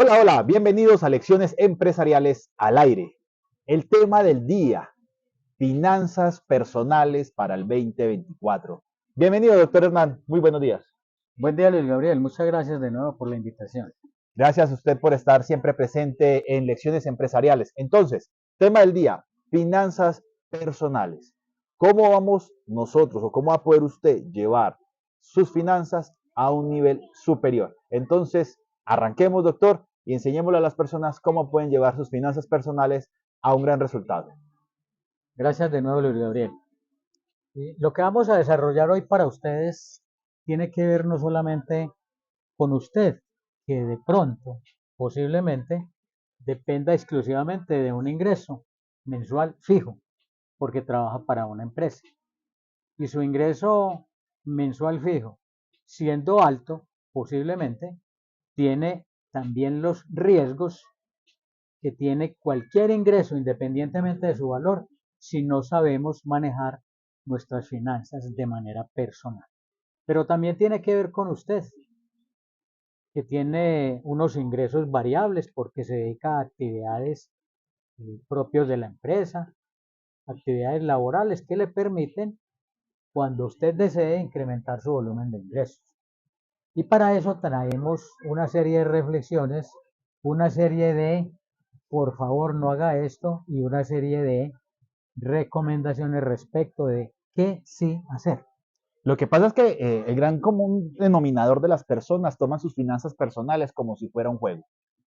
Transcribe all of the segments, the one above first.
Hola, hola, bienvenidos a Lecciones Empresariales al Aire. El tema del día, finanzas personales para el 2024. Bienvenido, doctor Hernán, muy buenos días. Buen día, Luis Gabriel. Muchas gracias de nuevo por la invitación. Gracias a usted por estar siempre presente en Lecciones Empresariales. Entonces, tema del día, finanzas personales. ¿Cómo vamos nosotros o cómo va a poder usted llevar sus finanzas a un nivel superior? Entonces, arranquemos, doctor, y enseñémosle a las personas cómo pueden llevar sus finanzas personales a un gran resultado. Gracias de nuevo, Luis Gabriel. Lo que vamos a desarrollar hoy para ustedes tiene que ver no solamente con usted, que de pronto, posiblemente, dependa exclusivamente de un ingreso mensual fijo, porque trabaja para una empresa. Y su ingreso mensual fijo, siendo alto, posiblemente, tiene también los riesgos que tiene cualquier ingreso, independientemente de su valor, si no sabemos manejar nuestras finanzas de manera personal. Pero también tiene que ver con usted, que tiene unos ingresos variables porque se dedica a actividades propios de la empresa, actividades laborales que le permiten, cuando usted desee, incrementar su volumen de ingresos. Y para eso traemos una serie de reflexiones, una serie de por favor no haga esto y una serie de recomendaciones respecto de qué sí hacer. Lo que pasa es que el gran común denominador de las personas toma sus finanzas personales como si fuera un juego.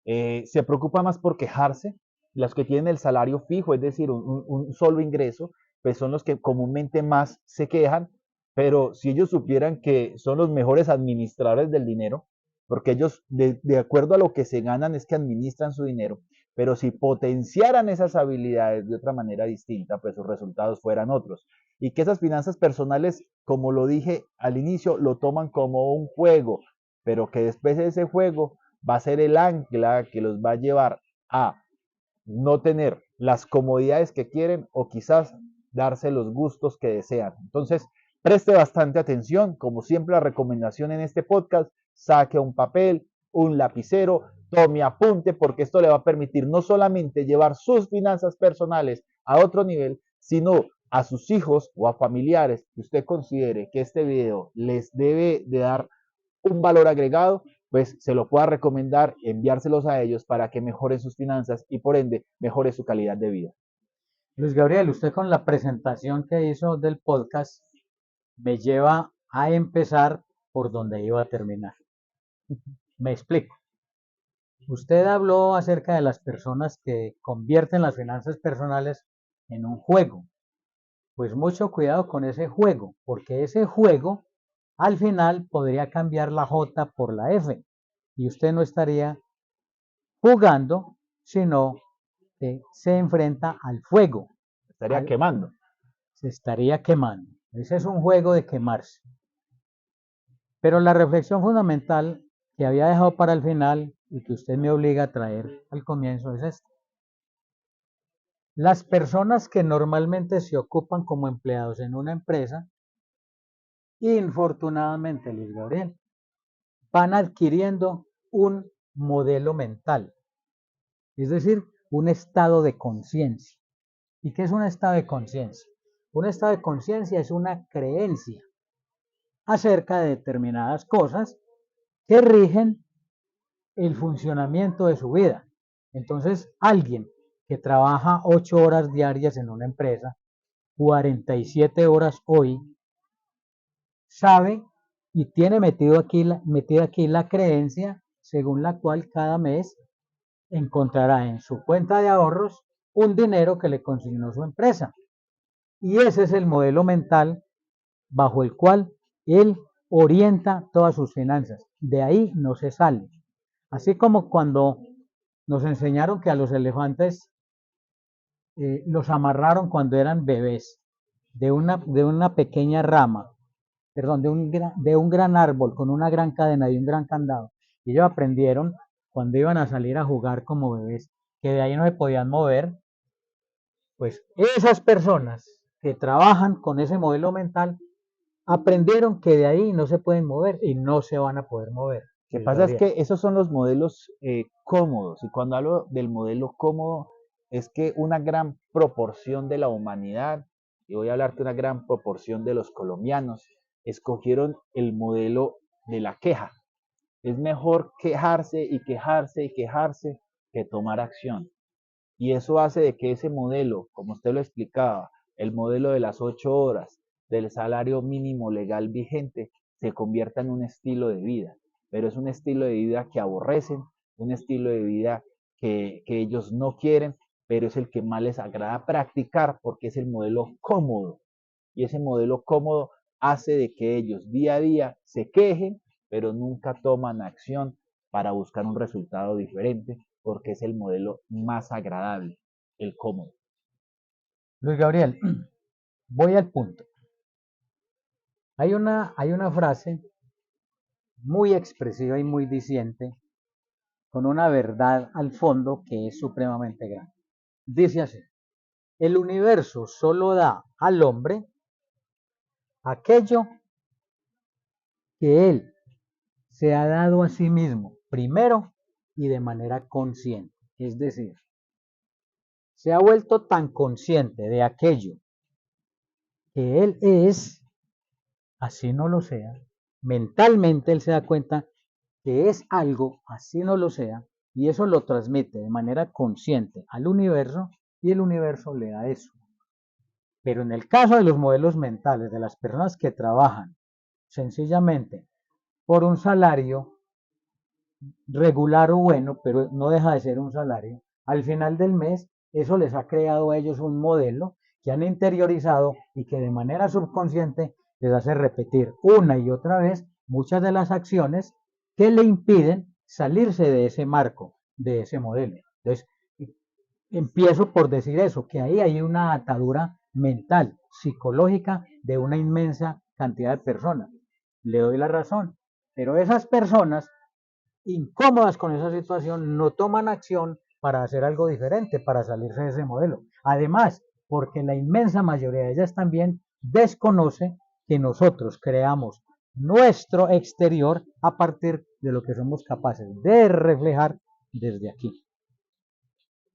Se preocupa más por quejarse. Los que tienen el salario fijo, es decir, un solo ingreso, pues son los que comúnmente más se quejan, pero si ellos supieran que son los mejores administradores del dinero, porque ellos de acuerdo a lo que se ganan es que administran su dinero, pero si potenciaran esas habilidades de otra manera distinta, pues sus resultados fueran otros. Y que esas finanzas personales, como lo dije al inicio, lo toman como un juego, pero que después de ese juego va a ser el ancla que los va a llevar a no tener las comodidades que quieren o quizás darse los gustos que desean. Entonces, preste bastante atención. Como siempre, la recomendación en este podcast, saque un papel, un lapicero, tome apunte, porque esto le va a permitir no solamente llevar sus finanzas personales a otro nivel, sino a sus hijos o a familiares que usted considere que este video les debe de dar un valor agregado, pues se lo pueda recomendar, enviárselos a ellos para que mejoren sus finanzas y por ende mejore su calidad de vida. Luis Gabriel, usted con la presentación que hizo del podcast me lleva a empezar por donde iba a terminar. Me explico. Usted habló acerca de las personas que convierten las finanzas personales en un juego. Pues mucho cuidado con ese juego, porque ese juego al final podría cambiar la J por la F y usted no estaría jugando, sino que se enfrenta al fuego. Estaría quemando. Se estaría quemando. Ese es un juego de quemarse. Pero la reflexión fundamental que había dejado para el final y que usted me obliga a traer al comienzo es esta. Las personas que normalmente se ocupan como empleados en una empresa, infortunadamente, Luis Gabriel, van adquiriendo un modelo mental, es decir, un estado de conciencia. ¿Y qué es un estado de conciencia? Un estado de conciencia es una creencia acerca de determinadas cosas que rigen el funcionamiento de su vida. Entonces, alguien que trabaja 8 horas diarias en una empresa, 47 horas hoy, sabe y tiene metida aquí la creencia según la cual cada mes encontrará en su cuenta de ahorros un dinero que le consignó su empresa. Y ese es el modelo mental bajo el cual él orienta todas sus finanzas. De ahí no se sale. Así como cuando nos enseñaron que a los elefantes los amarraron cuando eran bebés de una pequeña rama, perdón, de un gran árbol con una gran cadena y un gran candado. Y ellos aprendieron cuando iban a salir a jugar como bebés, que de ahí no se podían mover. Pues esas personas que trabajan con ese modelo mental aprendieron que de ahí no se pueden mover y no se van a poder mover. que Luis pasa es Gabriel. que esos son los modelos cómodos. Y cuando hablo del modelo cómodo, es que una gran proporción de la humanidad, y voy a hablar de una gran proporción de los colombianos, escogieron el modelo de la queja. Es mejor quejarse y quejarse y quejarse que tomar acción. Y eso hace de que ese modelo, como usted lo explicaba, el modelo de las 8 horas, del salario mínimo legal vigente, se convierta en un estilo de vida. Pero es un estilo de vida que aborrecen, un estilo de vida que ellos no quieren, pero es el que más les agrada practicar porque es el modelo cómodo. Y ese modelo cómodo hace de que ellos día a día se quejen, pero nunca toman acción para buscar un resultado diferente, porque es el modelo más agradable, el cómodo. Luis Gabriel, voy al punto. Hay una frase muy expresiva y muy diciente, con una verdad al fondo que es supremamente grande. Dice así: el universo solo da al hombre aquello que él se ha dado a sí mismo primero y de manera consciente. Es decir, se ha vuelto tan consciente de aquello que él es, así no lo sea, mentalmente él se da cuenta que es algo, así no lo sea, y eso lo transmite de manera consciente al universo y el universo le da eso. Pero en el caso de los modelos mentales de las personas que trabajan sencillamente por un salario regular o bueno, pero no deja de ser un salario, al final del mes eso les ha creado a ellos un modelo que han interiorizado y que de manera subconsciente les hace repetir una y otra vez muchas de las acciones que le impiden salirse de ese marco, de ese modelo. Entonces, empiezo por decir eso, que ahí hay una atadura mental, psicológica de una inmensa cantidad de personas. Le doy la razón, pero esas personas incómodas con esa situación no toman acción para hacer algo diferente, para salirse de ese modelo. Además, porque la inmensa mayoría de ellas también desconoce que nosotros creamos nuestro exterior a partir de lo que somos capaces de reflejar desde aquí.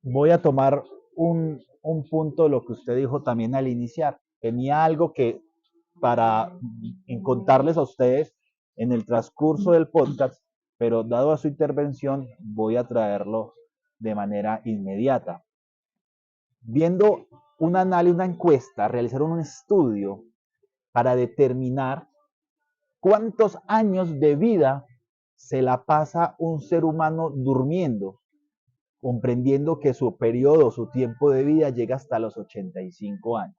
Voy a tomar un punto de lo que usted dijo también al iniciar. Tenía algo que para contarles a ustedes en el transcurso del podcast, pero dado a su intervención voy a traerlo de manera inmediata. Viendo un análisis, una encuesta, realizaron un estudio para determinar cuántos años de vida se la pasa un ser humano durmiendo, comprendiendo que su periodo, su tiempo de vida llega hasta los 85 años.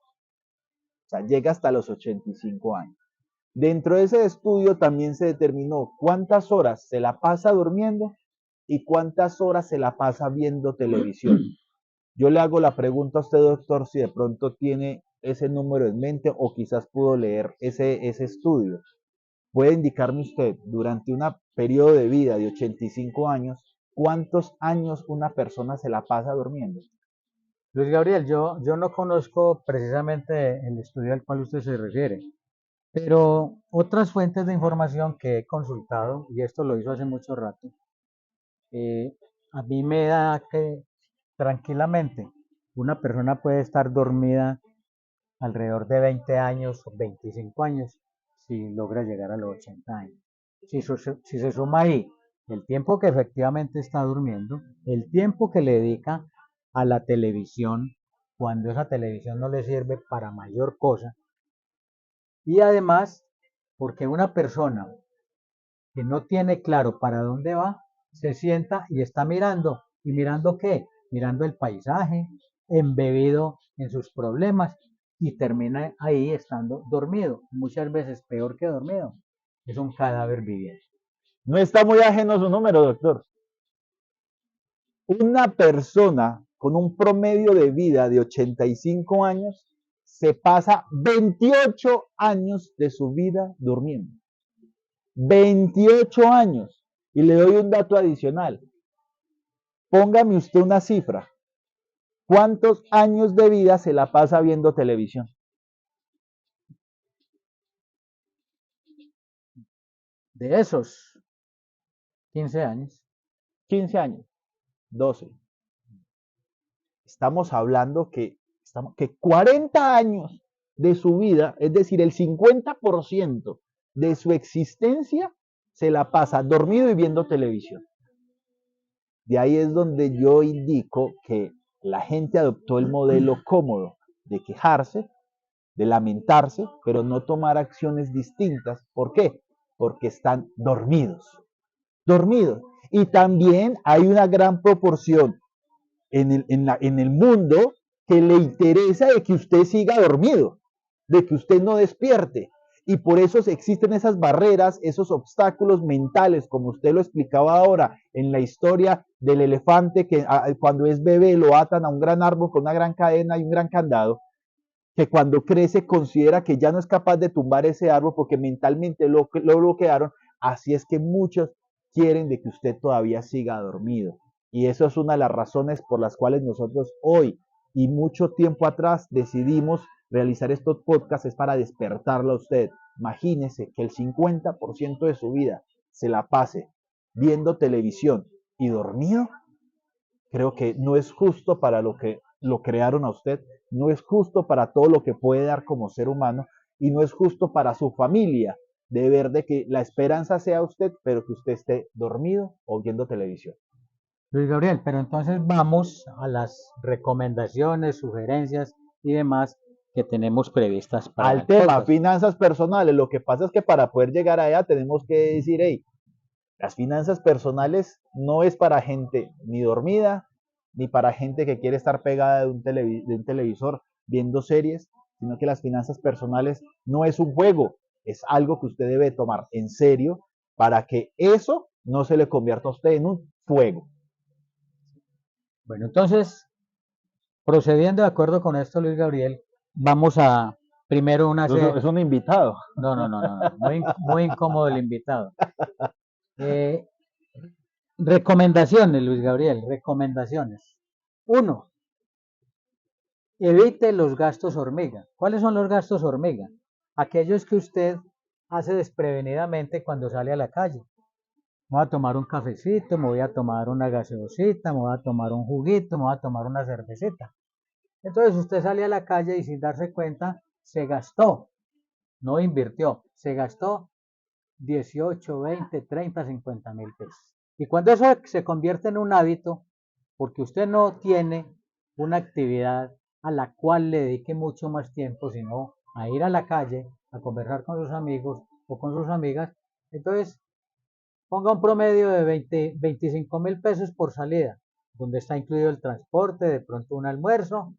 O sea, llega hasta los 85 años. Dentro de ese estudio también se determinó cuántas horas se la pasa durmiendo y cuántas horas se la pasa viendo televisión. Yo le hago la pregunta a usted, doctor, si de pronto tiene ese número en mente o quizás pudo leer ese estudio. ¿Puede indicarme usted, durante un periodo de vida de 85 años, cuántos años una persona se la pasa durmiendo? Luis Gabriel, yo no conozco precisamente el estudio al cual usted se refiere, pero otras fuentes de información que he consultado, y esto lo hizo hace mucho rato, eh, a mí me da que tranquilamente una persona puede estar dormida alrededor de 20 años o 25 años si logra llegar a los 80 años. Si se suma ahí el tiempo que efectivamente está durmiendo, el tiempo que le dedica a la televisión, cuando esa televisión no le sirve para mayor cosa, y además porque una persona que no tiene claro para dónde va, se sienta y está mirando. ¿Y mirando qué? Mirando el paisaje, embebido en sus problemas y termina ahí estando dormido. Muchas veces peor que dormido. Es un cadáver viviente. No está muy ajeno su número, doctor. Una persona con un promedio de vida de 85 años se pasa 28 años de su vida durmiendo. 28 años. Y le doy un dato adicional. Póngame usted una cifra. ¿Cuántos años de vida se la pasa viendo televisión? De esos, 15 años. 15 años, 12. Estamos hablando que 40 años de su vida, es decir, el 50% de su existencia, se la pasa dormido y viendo televisión. De ahí es donde yo indico que la gente adoptó el modelo cómodo de quejarse, de lamentarse, pero no tomar acciones distintas. ¿Por qué? Porque están dormidos. Dormidos. Y también hay una gran proporción en el mundo que le interesa de que usted siga dormido, de que usted no despierte. Y por eso existen esas barreras, esos obstáculos mentales, como usted lo explicaba ahora en la historia del elefante que cuando es bebé lo atan a un gran árbol con una gran cadena y un gran candado, que cuando crece considera que ya no es capaz de tumbar ese árbol porque mentalmente lo bloquearon. Así es que muchos quieren de que usted todavía siga dormido. Y eso es una de las razones por las cuales nosotros hoy y mucho tiempo atrás decidimos realizar estos podcasts, es para despertarlo a usted. Imagínese que el 50% de su vida se la pase viendo televisión y dormido. Creo que no es justo para lo que lo crearon a usted, no es justo para todo lo que puede dar como ser humano y no es justo para su familia de ver de que la esperanza sea usted, pero que usted esté dormido o viendo televisión. Luis Gabriel, pero entonces vamos a las recomendaciones, sugerencias y demás que tenemos previstas para Al el tema, podcast. finanzas personales, lo que pasa es que para poder llegar allá tenemos que decir, hey, las finanzas personales no es para gente ni dormida, ni para gente que quiere estar pegada de un televisor viendo series, sino que las finanzas personales no es un juego, es algo que usted debe tomar en serio para que eso no se le convierta a usted en un juego. Bueno, entonces, procediendo de acuerdo con esto, Luis Gabriel, vamos a primero una serie. Es un invitado. No. Muy incómodo el invitado. Eh, Recomendaciones, Luis Gabriel, recomendaciones. Uno, evite los gastos hormiga. ¿Cuáles son los gastos hormiga? Aquellos que usted hace desprevenidamente cuando sale a la calle. Me voy a tomar un cafecito, me voy a tomar una gaseosita, me voy a tomar un juguito, me voy a tomar una cervecita. Entonces usted sale a la calle y sin darse cuenta se gastó, no invirtió, se gastó 18, 20, 30, 50.000 pesos. Y cuando eso se convierte en un hábito, porque usted no tiene una actividad a la cual le dedique mucho más tiempo, sino a ir a la calle, a conversar con sus amigos o con sus amigas, entonces ponga un promedio de 25.000 pesos por salida, donde está incluido el transporte, de pronto un almuerzo,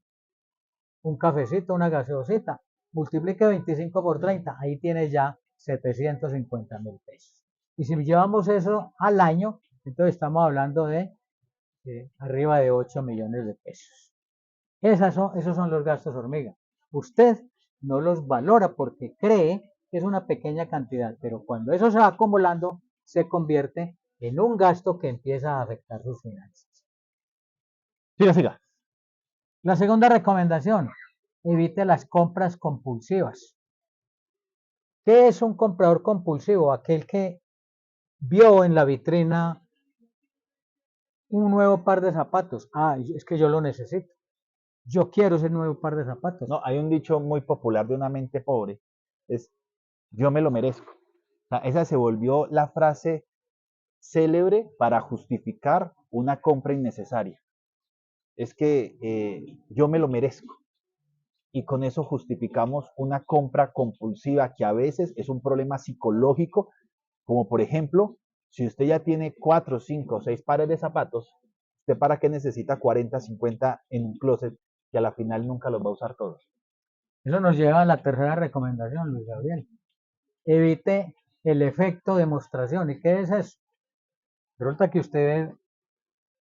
un cafecito, una gaseosita. Multiplique 25 por 30, ahí tiene ya 750.000 pesos. Y si llevamos eso al año, entonces estamos hablando de arriba de 8 millones de pesos. Esos son los gastos hormiga. Usted no los valora porque cree que es una pequeña cantidad, pero cuando eso se va acumulando, se convierte en un gasto que empieza a afectar sus finanzas. Siga, siga. La segunda recomendación, evite las compras compulsivas. ¿Qué es un comprador compulsivo? Aquel que vio en la vitrina un nuevo par de zapatos. Ah, es que yo lo necesito. Yo quiero ese nuevo par de zapatos. No, hay un dicho muy popular de una mente pobre, es yo me lo merezco. O sea, esa se volvió la frase célebre para justificar una compra innecesaria. Es que yo me lo merezco. Y con eso justificamos una compra compulsiva que a veces es un problema psicológico, como por ejemplo, si usted ya tiene 4, 5, 6 pares de zapatos, ¿usted para qué necesita 40, 50 en un closet que a la final nunca los va a usar todos? Eso nos lleva a la tercera recomendación, Luis Gabriel. Evite el efecto demostración. ¿Y qué es eso? Resulta que usted,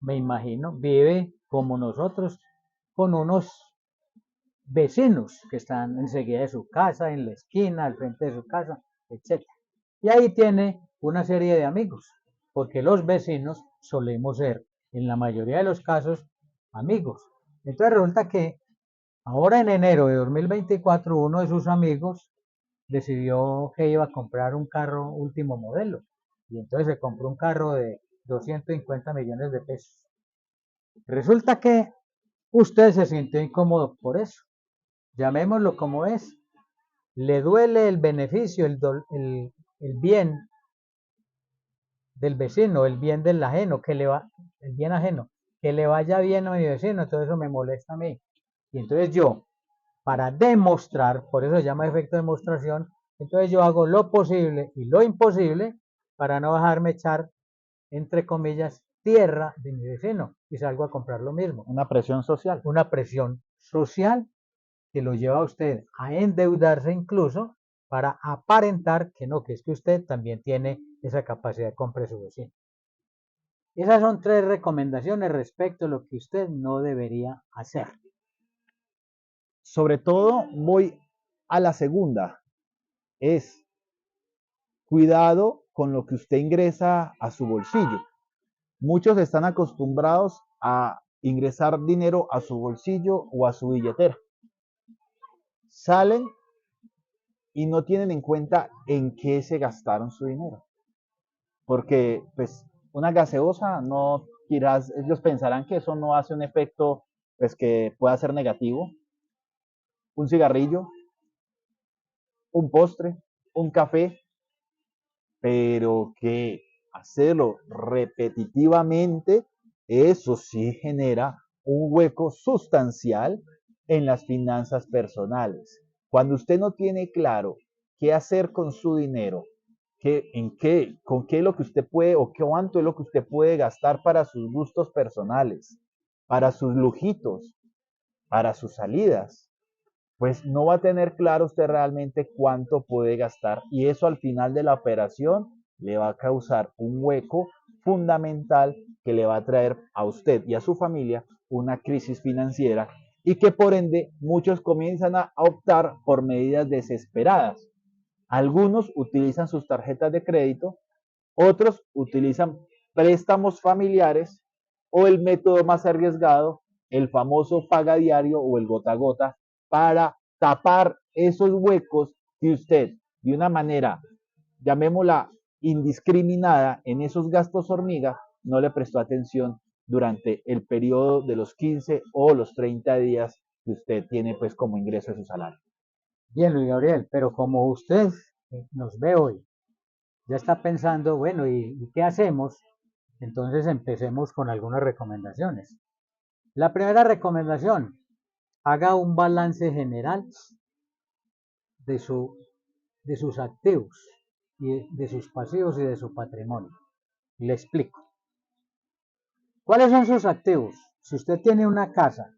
me imagino, vive como nosotros, con unos vecinos que están enseguida de su casa, en la esquina, al frente de su casa, etc. Y ahí tiene una serie de amigos, porque los vecinos solemos ser, en la mayoría de los casos, amigos. Entonces resulta que ahora en enero de 2024 uno de sus amigos decidió que iba a comprar un carro último modelo. y entonces se compró un carro de 250 millones de pesos. Resulta que usted se sintió incómodo por eso. Llamémoslo como es. Le duele el beneficio, el bien del vecino, el bien del ajeno, el bien ajeno, que le vaya bien a mi vecino, entonces eso me molesta a mí. Y entonces yo, para demostrar, por eso se llama efecto de demostración, entonces yo hago lo posible y lo imposible para no dejarme echar, entre comillas, tierra de mi vecino y salgo a comprar lo mismo. Una presión social. Una presión social que lo lleva a usted a endeudarse incluso para aparentar que no, que es que usted también tiene esa capacidad de compra de su vecino. Esas son 3 recomendaciones respecto a lo que usted no debería hacer. Sobre todo voy a la segunda, es cuidado con lo que usted ingresa a su bolsillo. Muchos están acostumbrados a ingresar dinero a su bolsillo o a su billetera. Salen y no tienen en cuenta en qué se gastaron su dinero. Porque pues una gaseosa no, quizás ellos pensarán que eso no hace un efecto pues que pueda ser negativo. Un cigarrillo, un postre, un café, pero que hacerlo repetitivamente, eso sí genera un hueco sustancial en las finanzas personales. Cuando usted no tiene claro qué hacer con su dinero, con qué es lo que usted puede o cuánto es lo que usted puede gastar para sus gustos personales, para sus lujitos, para sus salidas, pues no va a tener claro usted realmente cuánto puede gastar y eso al final de la operación le va a causar un hueco fundamental que le va a traer a usted y a su familia una crisis financiera y que por ende muchos comienzan a optar por medidas desesperadas. Algunos utilizan sus tarjetas de crédito, otros utilizan préstamos familiares o el método más arriesgado, el famoso paga diario o el gota a gota, para tapar esos huecos que usted, de una manera, llamémosla indiscriminada, en esos gastos hormiga, no le prestó atención durante el periodo de los 15 o los 30 días que usted tiene pues como ingreso de su salario. Bien, Luis Gabriel, pero como usted nos ve hoy, ya está pensando, bueno, ¿y qué hacemos? Entonces empecemos con algunas recomendaciones. La primera recomendación, haga un balance general de, su, de sus activos, y de sus pasivos y de su patrimonio. Le explico. ¿Cuáles son sus activos? Si usted tiene una casa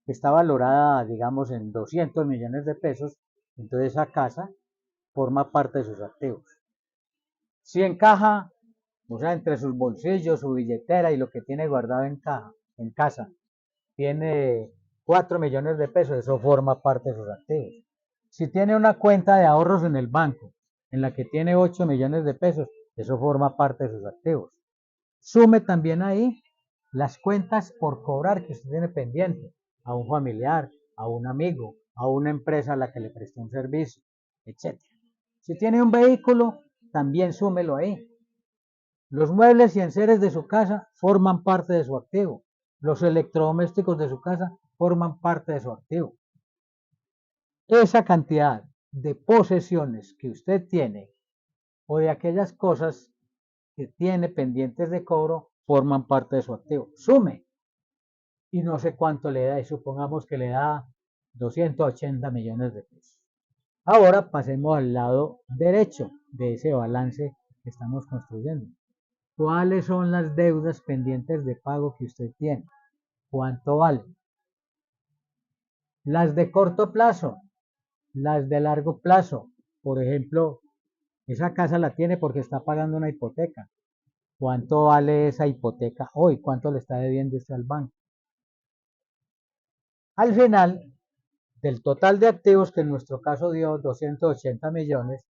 que está valorada, digamos, en 200 millones de pesos, entonces esa casa forma parte de sus activos. Si encaja, o sea, entre sus bolsillos, su billetera y lo que tiene guardado en casa, tiene 4 millones de pesos, eso forma parte de sus activos. Si tiene una cuenta de ahorros en el banco, en la que tiene 8 millones de pesos, eso forma parte de sus activos. Sume también ahí las cuentas por cobrar que usted tiene pendiente a un familiar, a un amigo, a una empresa a la que le prestó un servicio, etc. Si tiene un vehículo, también súmelo ahí. Los muebles y enseres de su casa forman parte de su activo. Los electrodomésticos de su casa forman parte de su activo. Esa cantidad de posesiones que usted tiene o de aquellas cosas que tiene pendientes de cobro forman parte de su activo. Sume y no sé cuánto le da y supongamos que le da 280 millones de pesos. Ahora pasemos al lado derecho de ese balance que estamos construyendo. ¿Cuáles son las deudas pendientes de pago que usted tiene? ¿Cuánto valen? Las de corto plazo, las de largo plazo. Por ejemplo, esa casa la tiene porque está pagando una hipoteca. ¿Cuánto vale esa hipoteca hoy? ¿Cuánto le está debiendo usted al banco? Al final del total de activos, que en nuestro caso dio 280 millones,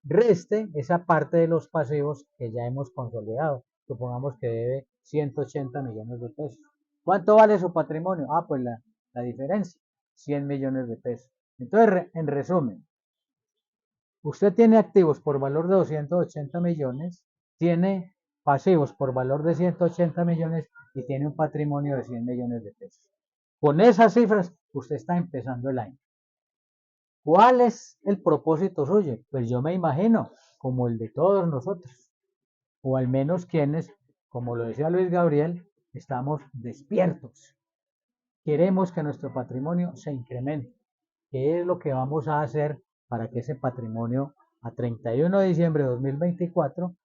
reste esa parte de los pasivos que ya hemos consolidado. Supongamos que debe 180 millones de pesos. ¿Cuánto vale su patrimonio? Ah, pues la diferencia, 100 millones de pesos. Entonces, en resumen, usted tiene activos por valor de 280 millones tiene pasivos por valor de 180 millones y tiene un patrimonio de 100 millones de pesos. Con esas cifras, usted está empezando el año. ¿Cuál es el propósito suyo? Pues yo me imagino, como el de todos nosotros, o al menos quienes, como lo decía Luis Gabriel, estamos despiertos. Queremos que nuestro patrimonio se incremente. ¿Qué es lo que vamos a hacer para que ese patrimonio a 31 de diciembre de 2024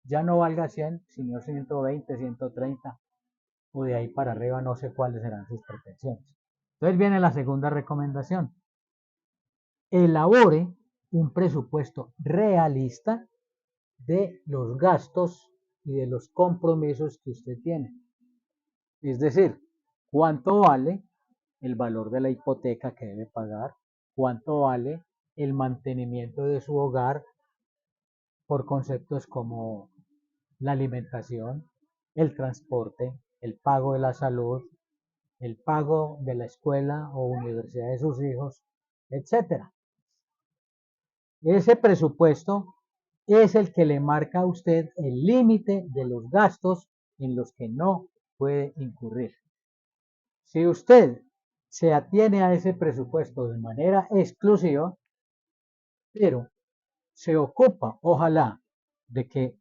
ya no valga 100, sino 120, 130 o de ahí para arriba? No sé cuáles serán sus pretensiones. Entonces viene la segunda recomendación. Elabore un presupuesto realista de los gastos y de los compromisos que usted tiene. Es decir, cuánto vale el valor de la hipoteca que debe pagar, cuánto vale el mantenimiento de su hogar por conceptos como la alimentación, el transporte, el pago de la salud, el pago de la escuela o universidad de sus hijos, etcétera. Ese presupuesto es el que le marca a usted el límite de los gastos en los que no puede incurrir. Si usted se atiene a ese presupuesto de manera exclusiva, pero se ocupa, ojalá, de que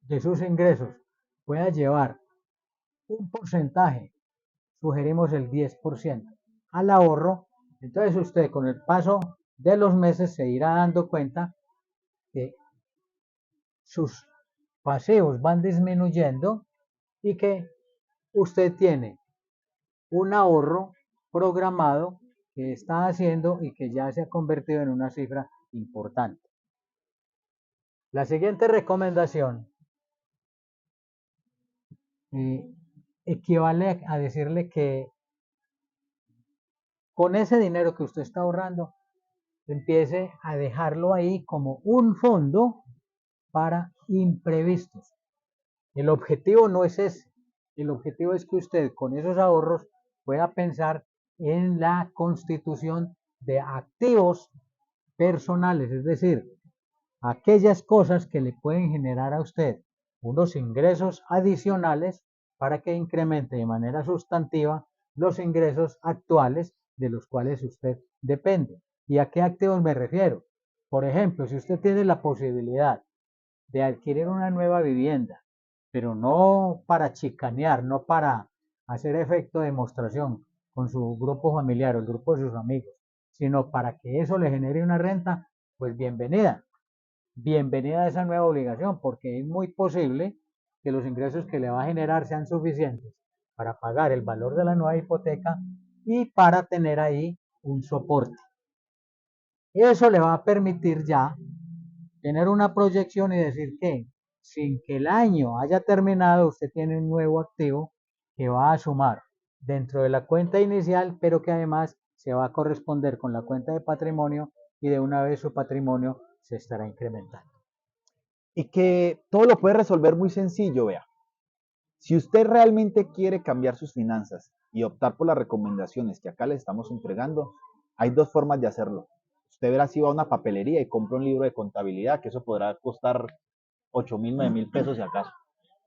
de sus ingresos pueda llevar un porcentaje, sugerimos el 10%, al ahorro, entonces usted con el paso de los meses se irá dando cuenta que sus pasivos van disminuyendo y que usted tiene un ahorro programado que está haciendo y que ya se ha convertido en una cifra importante. La siguiente recomendación equivale a decirle que con ese dinero que usted está ahorrando, empiece a dejarlo ahí como un fondo para imprevistos. El objetivo no es ese. El objetivo es que usted con esos ahorros pueda pensar en la constitución de activos personales, es decir, aquellas cosas que le pueden generar a usted unos ingresos adicionales para que incremente de manera sustantiva los ingresos actuales de los cuales usted depende. ¿Y a qué activos me refiero? Por ejemplo, si usted tiene la posibilidad de adquirir una nueva vivienda, pero no para chicanear, no para hacer efecto de demostración con su grupo familiar o el grupo de sus amigos, sino para que eso le genere una renta, pues bienvenida. Bienvenida a esa nueva obligación, porque es muy posible que los ingresos que le va a generar sean suficientes para pagar el valor de la nueva hipoteca y para tener ahí un soporte. Eso le va a permitir ya tener una proyección y decir que sin que el año haya terminado, usted tiene un nuevo activo que va a sumar dentro de la cuenta inicial, pero que además se va a corresponder con la cuenta de patrimonio y de una vez su patrimonio se estará incrementando. Y que todo lo puede resolver muy sencillo, vea. Si usted realmente quiere cambiar sus finanzas y optar por las recomendaciones que acá le estamos entregando, hay dos formas de hacerlo. Usted verá si va a una papelería y compra un libro de contabilidad, que eso podrá costar 8.000, 9.000 pesos si acaso.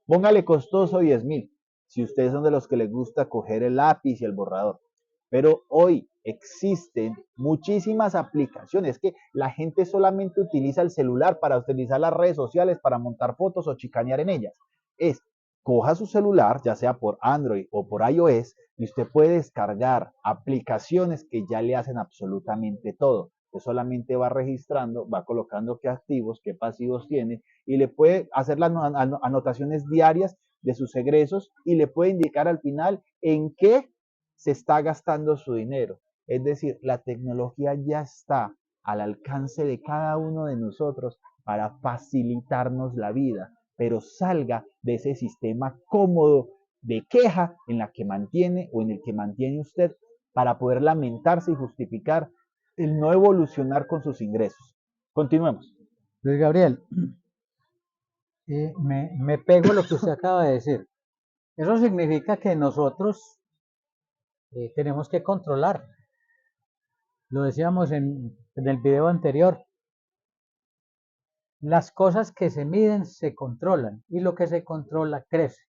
Póngale costoso 10.000, si ustedes son de los que les gusta coger el lápiz y el borrador. Pero hoy existen muchísimas aplicaciones que la gente solamente utiliza el celular para utilizar las redes sociales, para montar fotos o chicanear en ellas. Es, coja su celular, ya sea por Android o por iOS, y usted puede descargar aplicaciones que ya le hacen absolutamente todo. Usted solamente va registrando, va colocando qué activos, qué pasivos tiene y le puede hacer las anotaciones diarias de sus egresos y le puede indicar al final en qué se está gastando su dinero. Es decir, la tecnología ya está al alcance de cada uno de nosotros para facilitarnos la vida, pero salga de ese sistema cómodo de queja en la que mantiene o en el que mantiene usted para poder lamentarse y justificar el no evolucionar con sus ingresos. Continuemos. Luis Gabriel, me pego a lo que usted acaba de decir. Eso significa que nosotros tenemos que controlar. Lo decíamos en el video anterior. las cosas que se miden se controlan y lo que se controla crece.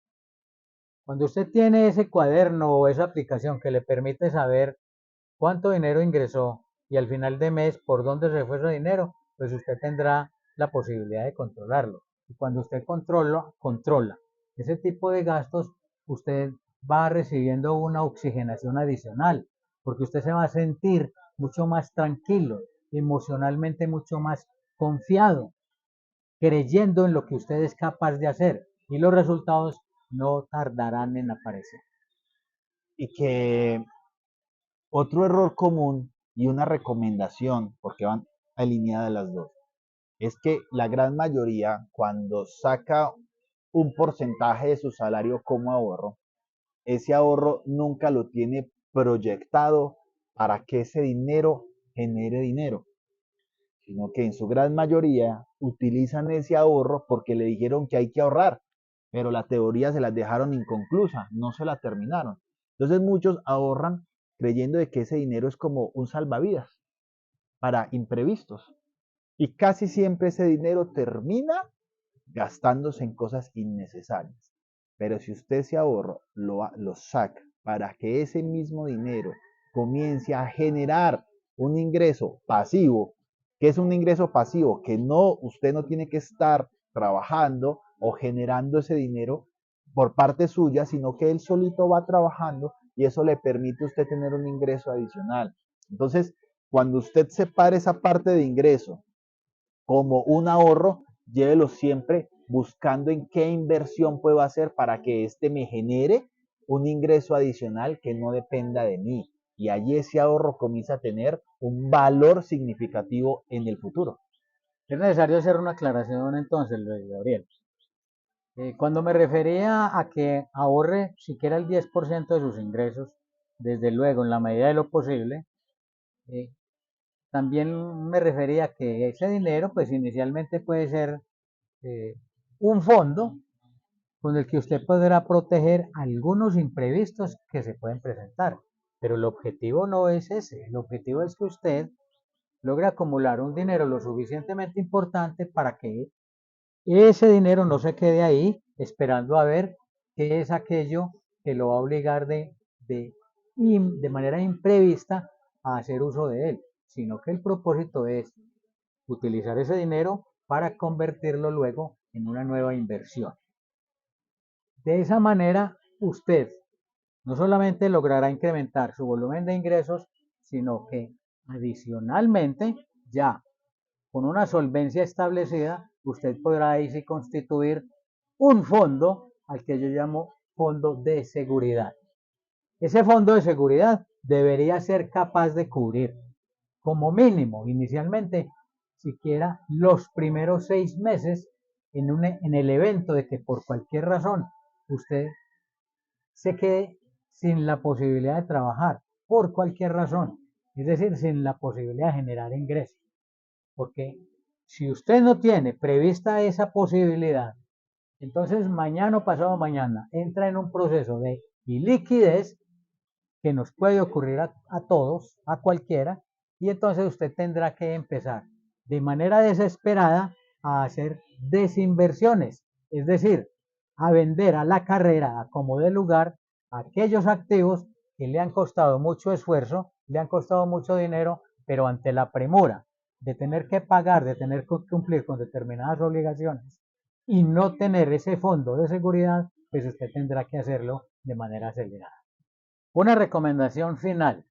Cuando usted tiene ese cuaderno o esa aplicación que le permite saber cuánto dinero ingresó y al final de mes por dónde se fue ese dinero, pues usted tendrá la posibilidad de controlarlo. Y cuando usted controla ese tipo de gastos, usted va recibiendo una oxigenación adicional, porque usted se va a sentir mucho más tranquilo, emocionalmente mucho más confiado, creyendo en lo que usted es capaz de hacer y los resultados no tardarán en aparecer. Y que otro error común y una recomendación, porque van alineadas las dos, es que la gran mayoría cuando saca un porcentaje de su salario como ahorro, ese ahorro nunca lo tiene proyectado para que ese dinero genere dinero, sino que en su gran mayoría utilizan ese ahorro porque le dijeron que hay que ahorrar, pero la teoría se las dejaron inconclusa, no se la terminaron. Entonces muchos ahorran creyendo de que ese dinero es como un salvavidas para imprevistos. Y casi siempre ese dinero termina gastándose en cosas innecesarias. Pero si usted ese ahorro lo saca para que ese mismo dinero comience a generar un ingreso pasivo, que es un ingreso pasivo, que no, usted no tiene que estar trabajando o generando ese dinero por parte suya, sino que él solito va trabajando y eso le permite a usted tener un ingreso adicional. Entonces, cuando usted separe esa parte de ingreso como un ahorro, llévelo siempre buscando en qué inversión puedo hacer para que este me genere un ingreso adicional que no dependa de mí. Y allí ese ahorro comienza a tener un valor significativo en el futuro. Es necesario hacer una aclaración entonces, Luis Gabriel. Cuando me refería a que ahorre siquiera el 10% de sus ingresos, desde luego, en la medida de lo posible, eh, también me refería a que ese dinero, pues inicialmente puede ser eh, un fondo con el que usted podrá proteger algunos imprevistos que se pueden presentar. Pero el objetivo no es ese, el objetivo es que usted logre acumular un dinero lo suficientemente importante para que ese dinero no se quede ahí esperando a ver qué es aquello que lo va a obligar de manera imprevista a hacer uso de él, sino que el propósito es utilizar ese dinero para convertirlo luego en una nueva inversión. De esa manera, usted no solamente logrará incrementar su volumen de ingresos, sino que adicionalmente, ya con una solvencia establecida, usted podrá ahí sí constituir un fondo al que yo llamo fondo de seguridad. Ese fondo de seguridad debería ser capaz de cubrir, como mínimo, inicialmente, siquiera los primeros 6 meses en el evento de que por cualquier razón usted se quede sin la posibilidad de trabajar, por cualquier razón, es decir, sin la posibilidad de generar ingresos. Porque si usted no tiene prevista esa posibilidad, entonces mañana o pasado mañana entra en un proceso de iliquidez que nos puede ocurrir a todos, a cualquiera, y entonces usted tendrá que empezar de manera desesperada a hacer desinversiones, es decir, a vender a la carrera, a como de lugar, aquellos activos que le han costado mucho esfuerzo, le han costado mucho dinero, pero ante la premura de tener que pagar, de tener que cumplir con determinadas obligaciones y no tener ese fondo de seguridad, pues usted tendrá que hacerlo de manera acelerada. Una recomendación final,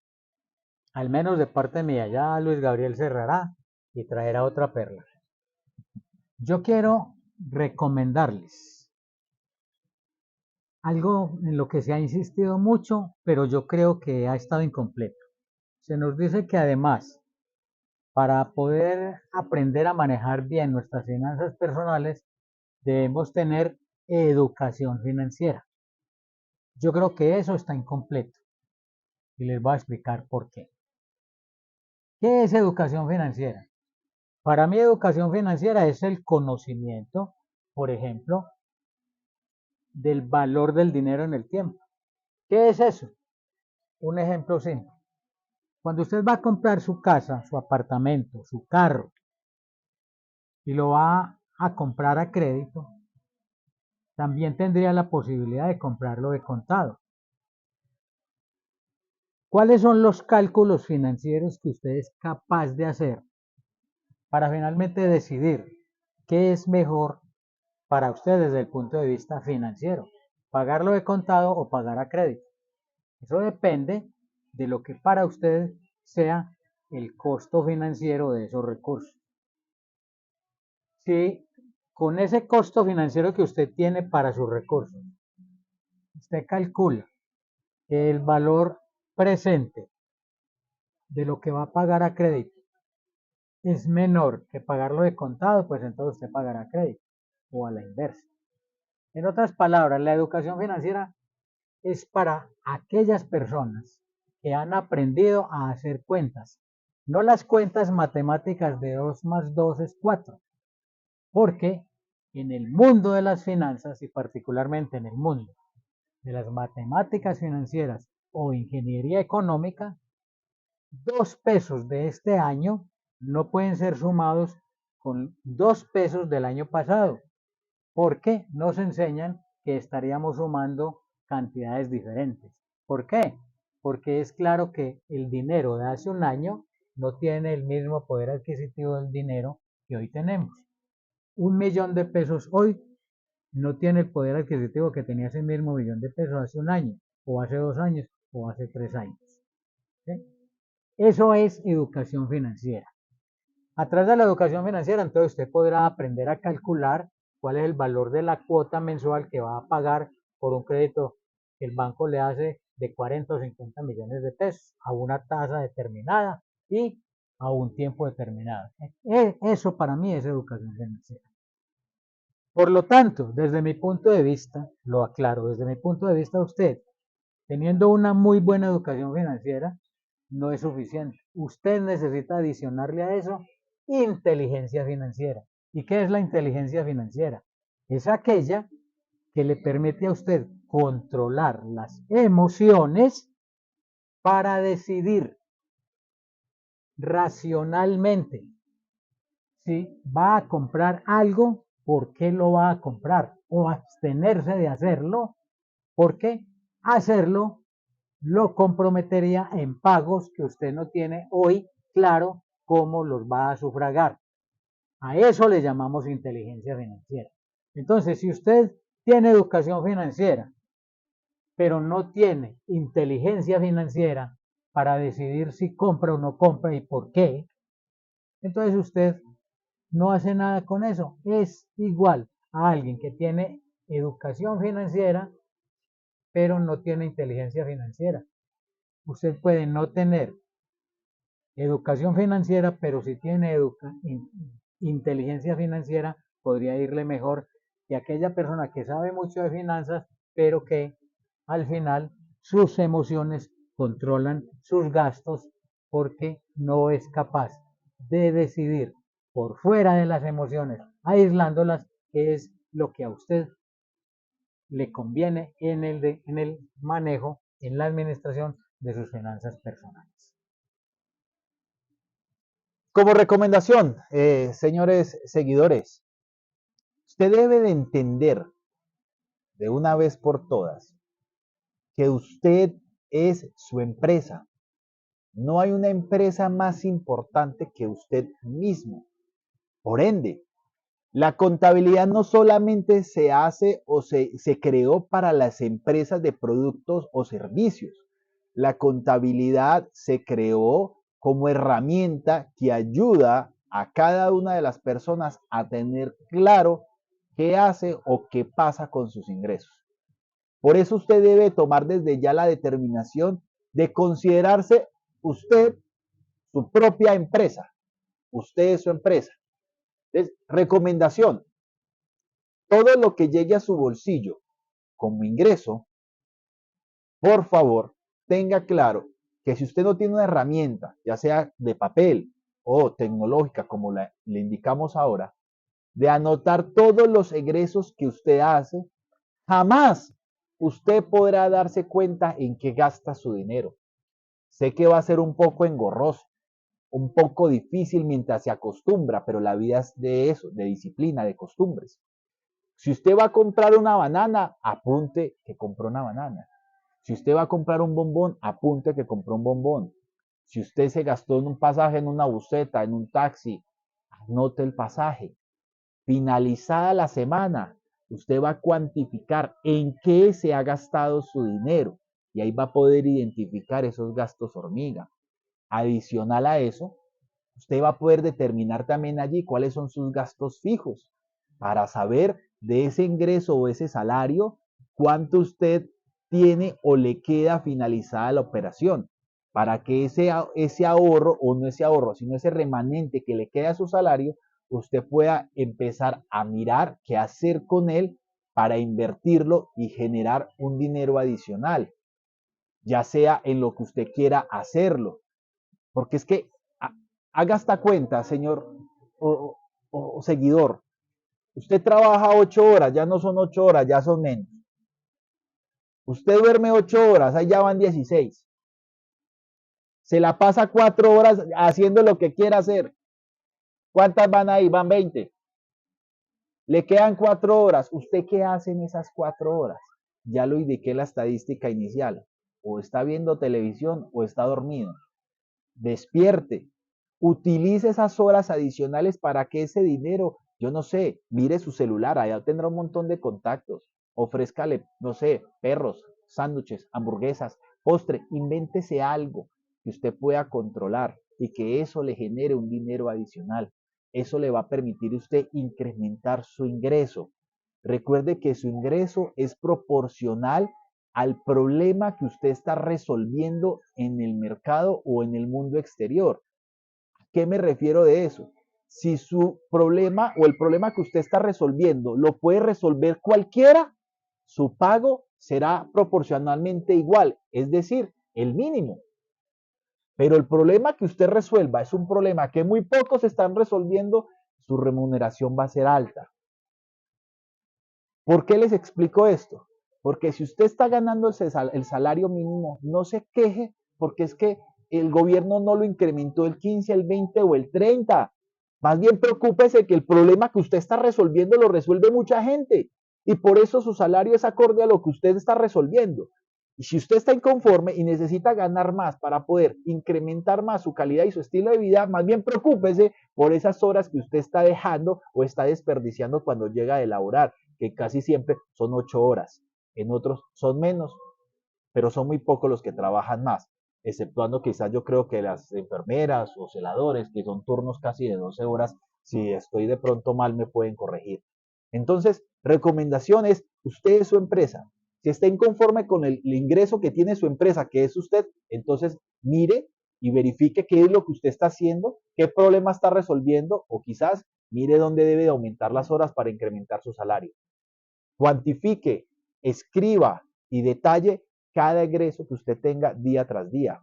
al menos de parte mía, ya Luis Gabriel cerrará y traerá otra perla. Yo quiero recomendarles algo en lo que se ha insistido mucho, pero yo creo que ha estado incompleto. Se nos dice que además, para poder aprender a manejar bien nuestras finanzas personales, debemos tener educación financiera. Yo creo que eso está incompleto y les voy a explicar por qué. ¿Qué es educación financiera? Para mí, educación financiera es el conocimiento, por ejemplo, del valor del dinero en el tiempo. ¿Qué es eso? Un ejemplo simple. Cuando usted va a comprar su casa, su apartamento, su carro, y lo va a comprar a crédito, también tendría la posibilidad de comprarlo de contado. ¿Cuáles son los cálculos financieros que usted es capaz de hacer para finalmente decidir qué es mejor para usted desde el punto de vista financiero? ¿Pagarlo de contado o pagar a crédito? Eso depende de lo que para usted sea el costo financiero de esos recursos. Si con ese costo financiero que usted tiene para sus recursos, usted calcula que el valor presente de lo que va a pagar a crédito es menor que pagarlo de contado, pues entonces usted pagará a crédito o a la inversa. En otras palabras, la educación financiera es para aquellas personas que han aprendido a hacer cuentas, no las cuentas matemáticas de 2 más 2 es 4, porque en el mundo de las finanzas y particularmente en el mundo de las matemáticas financieras o ingeniería económica, 2 pesos de este año no pueden ser sumados con 2 pesos del año pasado, porque nos enseñan que estaríamos sumando cantidades diferentes. ¿Por qué? Porque es claro que el dinero de hace un año no tiene el mismo poder adquisitivo del dinero que hoy tenemos. 1 millón de pesos hoy no tiene el poder adquisitivo que tenía ese mismo millón de pesos hace un año, o hace 2 años, o hace 3 años. ¿Sí? Eso es educación financiera. A través de la educación financiera, entonces usted podrá aprender a calcular cuál es el valor de la cuota mensual que va a pagar por un crédito que el banco le hace de 40 o 50 millones de pesos a una tasa determinada y a un tiempo determinado. Eso para mí es educación financiera. Por lo tanto, desde mi punto de vista, lo aclaro, desde mi punto de vista usted, teniendo una muy buena educación financiera, no es suficiente. Usted necesita adicionarle a eso inteligencia financiera. ¿Y qué es la inteligencia financiera? Es aquella que le permite a usted controlar las emociones para decidir racionalmente si va a comprar algo, por qué lo va a comprar, o abstenerse de hacerlo, porque hacerlo lo comprometería en pagos que usted no tiene hoy claro cómo los va a sufragar. A eso le llamamos inteligencia financiera. Entonces, si usted tiene educación financiera, pero no tiene inteligencia financiera para decidir si compra o no compra y por qué, entonces usted no hace nada con eso. Es igual a alguien que tiene educación financiera, pero no tiene inteligencia financiera. Usted puede no tener educación financiera, pero si tiene inteligencia financiera, podría irle mejor que aquella persona que sabe mucho de finanzas, pero que al final sus emociones controlan sus gastos porque no es capaz de decidir por fuera de las emociones, aislándolas, qué es lo que a usted le conviene en el manejo, en la administración de sus finanzas personales. Como recomendación, señores seguidores, usted debe de entender de una vez por todas que usted es su empresa. No hay una empresa más importante que usted mismo. Por ende, la contabilidad no solamente se hace o se creó para las empresas de productos o servicios. La contabilidad se creó como herramienta que ayuda a cada una de las personas a tener claro qué hace o qué pasa con sus ingresos. Por eso usted debe tomar desde ya la determinación de considerarse usted su propia empresa. Usted es su empresa. Entonces, recomendación, todo lo que llegue a su bolsillo como ingreso, por favor, tenga claro que si usted no tiene una herramienta, ya sea de papel o tecnológica, como le indicamos ahora, de anotar todos los egresos que usted hace, jamás usted podrá darse cuenta en qué gasta su dinero. Sé que va a ser un poco engorroso, un poco difícil mientras se acostumbra, pero la vida es de eso, de disciplina, de costumbres. Si usted va a comprar una banana, apunte que compró una banana. Si usted va a comprar un bombón, apunte que compró un bombón. Si usted se gastó en un pasaje en una buseta, en un taxi, anote el pasaje. Finalizada la semana, usted va a cuantificar en qué se ha gastado su dinero y ahí va a poder identificar esos gastos hormiga. Adicional a eso, usted va a poder determinar también allí cuáles son sus gastos fijos para saber de ese ingreso o ese salario cuánto usted tiene o le queda finalizada la operación para que ese ahorro, o no ese ahorro, sino ese remanente que le queda a su salario, usted pueda empezar a mirar qué hacer con él para invertirlo y generar un dinero adicional, ya sea en lo que usted quiera hacerlo. Porque es que haga esta cuenta, señor o seguidor. Usted trabaja 8 horas, ya no son 8 horas, ya son menos. Usted duerme 8 horas, ahí ya van 16. Se la pasa 4 horas haciendo lo que quiera hacer. ¿Cuántas van ahí? Van 20. Le quedan 4 horas. ¿Usted qué hace en esas 4 horas? Ya lo indiqué la estadística inicial. O está viendo televisión o está dormido. Despierte. Utilice esas horas adicionales para que ese dinero, yo no sé, mire su celular, allá tendrá un montón de contactos. Ofrézcale, no sé, perros, sándwiches, hamburguesas, postre, invéntese algo que usted pueda controlar y que eso le genere un dinero adicional. Eso le va a permitir a usted incrementar su ingreso. Recuerde que su ingreso es proporcional al problema que usted está resolviendo en el mercado o en el mundo exterior. ¿A qué me refiero de eso? Si su problema o el problema que usted está resolviendo lo puede resolver cualquiera, su pago será proporcionalmente igual, es decir, el mínimo. Pero el problema que usted resuelva es un problema que muy pocos están resolviendo, su remuneración va a ser alta. ¿Por qué les explico esto? Porque si usted está ganando el salario mínimo, no se queje porque es que el gobierno no lo incrementó el 15, el 20 o el 30. Más bien preocúpese que el problema que usted está resolviendo lo resuelve mucha gente y por eso su salario es acorde a lo que usted está resolviendo. Y si usted está inconforme y necesita ganar más para poder incrementar más su calidad y su estilo de vida, más bien preocúpese por esas horas que usted está dejando o está desperdiciando cuando llega a elaborar, que casi siempre son 8 horas. En otros son menos, pero son muy pocos los que trabajan más, exceptuando quizás yo creo que las enfermeras o celadores, que son turnos casi de 12 horas, si estoy de pronto mal me pueden corregir. Entonces, recomendación es, usted es su empresa. Si está inconforme con el ingreso que tiene su empresa, que es usted, entonces mire y verifique qué es lo que usted está haciendo, qué problema está resolviendo o quizás mire dónde debe aumentar las horas para incrementar su salario. Cuantifique, escriba y detalle cada egreso que usted tenga día tras día.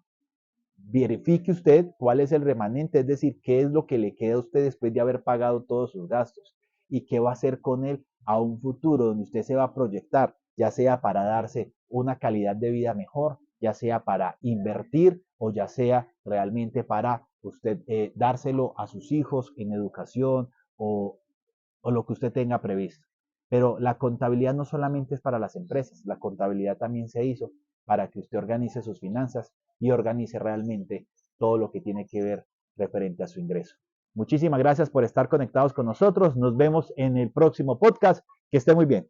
Verifique usted cuál es el remanente, es decir, qué es lo que le queda a usted después de haber pagado todos sus gastos y qué va a hacer con él a un futuro donde usted se va a proyectar, ya sea para darse una calidad de vida mejor, ya sea para invertir o ya sea realmente para usted dárselo a sus hijos en educación o lo que usted tenga previsto. Pero la contabilidad no solamente es para las empresas, la contabilidad también se hizo para que usted organice sus finanzas y organice realmente todo lo que tiene que ver referente a su ingreso. Muchísimas gracias por estar conectados con nosotros. Nos vemos en el próximo podcast. Que esté muy bien.